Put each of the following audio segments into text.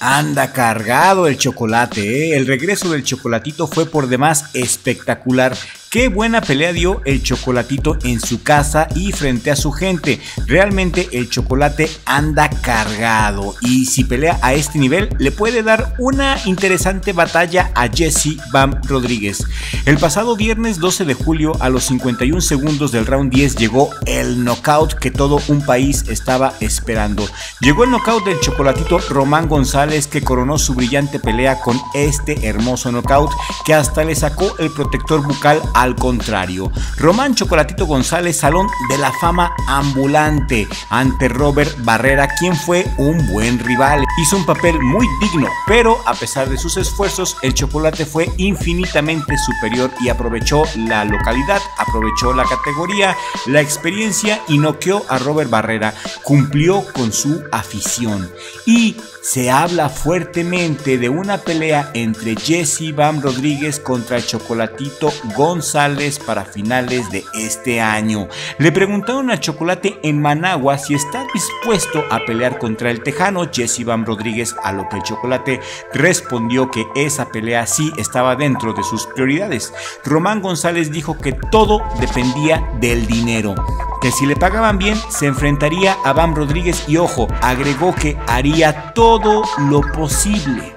Anda cargado el chocolate, ¿eh? El regreso del Chocolatito fue por demás espectacular. Qué buena pelea dio el Chocolatito en su casa y frente a su gente. Realmente el Chocolate anda cargado y si pelea a este nivel le puede dar una interesante batalla a Jesse Bam Rodríguez. El pasado viernes 12 de julio a los 51 segundos del round 10 llegó el knockout que todo un país estaba esperando. Llegó el knockout del Chocolatito Román González, que coronó su brillante pelea con este hermoso knockout que hasta le sacó el protector bucal al contrario. Román Chocolatito González, Salón de la Fama ambulante ante Robert Barrera, quien fue un buen rival. Hizo un papel muy digno, pero a pesar de sus esfuerzos, el Chocolate fue infinitamente superior y aprovechó la localidad, aprovechó la categoría, la experiencia y noqueó a Robert Barrera. Cumplió con su afición y se habla fuertemente de una pelea entre Jesse Bam Rodríguez contra el Chocolatito González para finales de este año. Le preguntaron a Chocolate en Managua si está dispuesto a pelear contra el tejano Jesse Bam Rodríguez, a lo que el Chocolate respondió que esa pelea sí estaba dentro de sus prioridades. Román González dijo que todo dependía del dinero, que si le pagaban bien se enfrentaría a Bam Rodríguez y ojo, agregó que haría todo lo posible.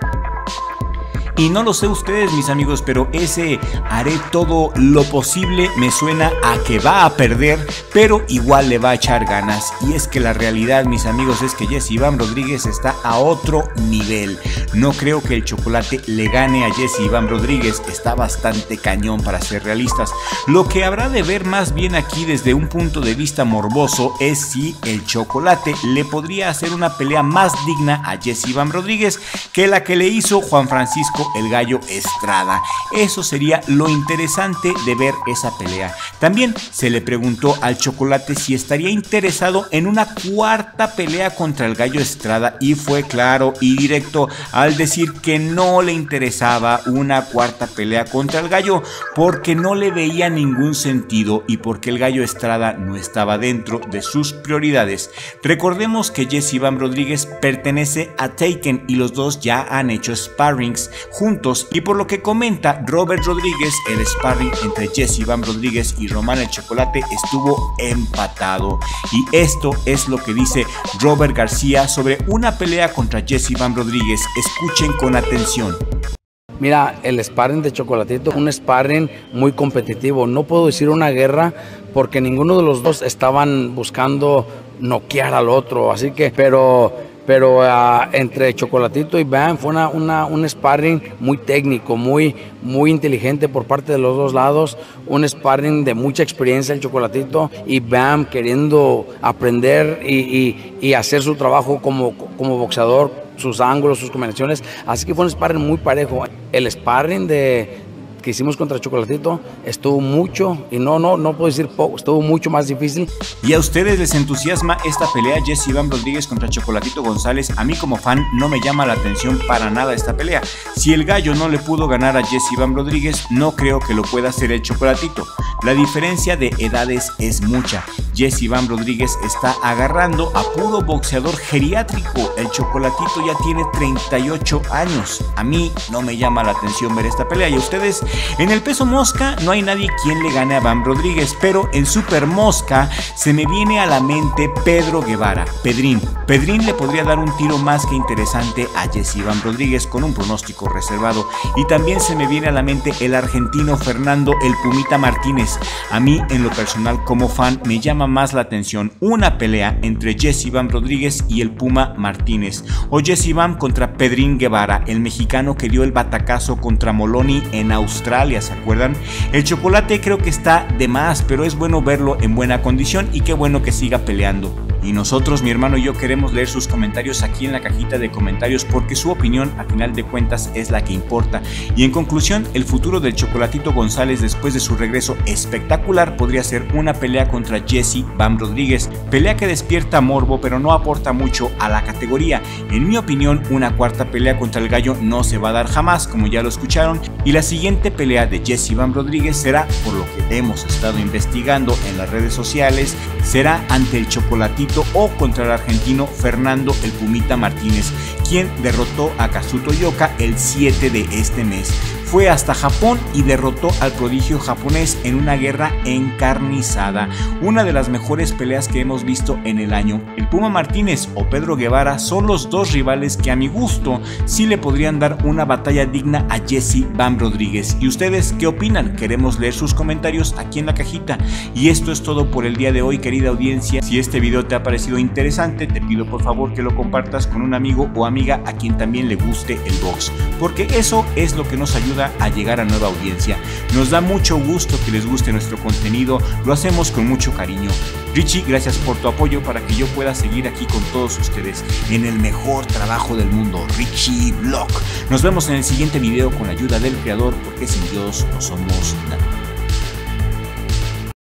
Y no lo sé ustedes, mis amigos, pero ese haré todo lo posible me suena a que va a perder, pero igual le va a echar ganas. Y es que la realidad, mis amigos, es que Jesse Bam Rodríguez está a otro nivel. No creo que el Chocolate le gane a Jesse Bam Rodríguez, está bastante cañón para ser realistas. Lo que habrá de ver más bien aquí desde un punto de vista morboso es si el Chocolate le podría hacer una pelea más digna a Jesse Bam Rodríguez que la que le hizo Juan Francisco el Gallo Estrada. Eso sería lo interesante de ver esa pelea. También se le preguntó al Chocolate si estaría interesado en una cuarta pelea contra el Gallo Estrada y fue claro y directo al decir que no le interesaba una cuarta pelea contra el Gallo porque no le veía ningún sentido y porque el Gallo Estrada no estaba dentro de sus prioridades. Recordemos que Jesse Bam Rodríguez pertenece a Taken y los dos ya han hecho sparrings juntos y por lo que comenta Robert Rodríguez, el sparring entre Jesse Bam Rodríguez y Román el Chocolate estuvo empatado. Y esto es lo que dice Robert García sobre una pelea contra Jesse Bam Rodríguez. Escuchen con atención. Mira, el sparring de Chocolatito, un sparring muy competitivo. No puedo decir una guerra porque ninguno de los dos estaban buscando noquear al otro, así que, pero entre Chocolatito y Bam fue un sparring muy técnico, muy inteligente por parte de los dos lados, un sparring de mucha experiencia el Chocolatito y Bam queriendo aprender y hacer su trabajo como boxeador, sus ángulos, sus combinaciones, así que fue un sparring muy parejo. El sparring que hicimos contra Chocolatito estuvo mucho, y no puedo decir poco, estuvo mucho más difícil. ¿Y a ustedes les entusiasma esta pelea Jesse Bam Rodríguez contra Chocolatito González? A mí como fan no me llama la atención para nada esta pelea. Si el Gallo no le pudo ganar a Jesse Bam Rodríguez, no creo que lo pueda hacer el Chocolatito. La diferencia de edades es mucha. Jesse Bam Rodríguez está agarrando a puro boxeador geriátrico. El Chocolatito ya tiene 38 años. A mí no me llama la atención ver esta pelea. ¿Y a ustedes? En el peso mosca no hay nadie quien le gane a Bam Rodríguez, pero en super mosca se me viene a la mente Pedro Guevara, Pedrín. Pedrín le podría dar un tiro más que interesante a Jesse Bam Rodríguez con un pronóstico reservado. Y también se me viene a la mente el argentino Fernando el Pumita Martínez. A mí en lo personal como fan me llama más la atención una pelea entre Jesse Bam Rodríguez y el Puma Martínez, o Jesse Bam contra Pedrín Guevara, el mexicano que dio el batacazo contra Moloney en Australia, ¿se acuerdan? El Chocolate creo que está de más, pero es bueno verlo en buena condición y qué bueno que siga peleando. Y nosotros, mi hermano y yo, queremos leer sus comentarios aquí en la cajita de comentarios porque su opinión a final de cuentas es la que importa. Y en conclusión, el futuro del Chocolatito González después de su regreso espectacular podría ser una pelea contra Jesse Bam Rodríguez, pelea que despierta morbo pero no aporta mucho a la categoría. En mi opinión, una cuarta pelea contra el Gallo no se va a dar jamás, como ya lo escucharon, y la siguiente pelea de Jesse Bam Rodríguez será, por lo que hemos estado investigando en las redes sociales, será ante el Chocolatito o contra el argentino Fernando el Pumita Martínez. quien derrotó a Kazuto Yoka el 7 de este mes. Fue hasta Japón y derrotó al prodigio japonés en una guerra encarnizada, una de las mejores peleas que hemos visto en el año. El Puma Martínez o Pedro Guevara son los dos rivales que a mi gusto sí le podrían dar una batalla digna a Jesse Bam Rodríguez. ¿Y ustedes qué opinan? Queremos leer sus comentarios aquí en la cajita. Y esto es todo por el día de hoy, querida audiencia. Si este video te ha parecido interesante, te pido por favor que lo compartas con un amigo o amiga a quien también le guste el box, porque eso es lo que nos ayuda a llegar a nueva audiencia. Nos da mucho gusto que les guste nuestro contenido, lo hacemos con mucho cariño. Richie, gracias por tu apoyo para que yo pueda seguir aquí con todos ustedes en el mejor trabajo del mundo, Richie Vlog. Nos vemos en el siguiente video con la ayuda del creador, porque sin Dios no somos nada.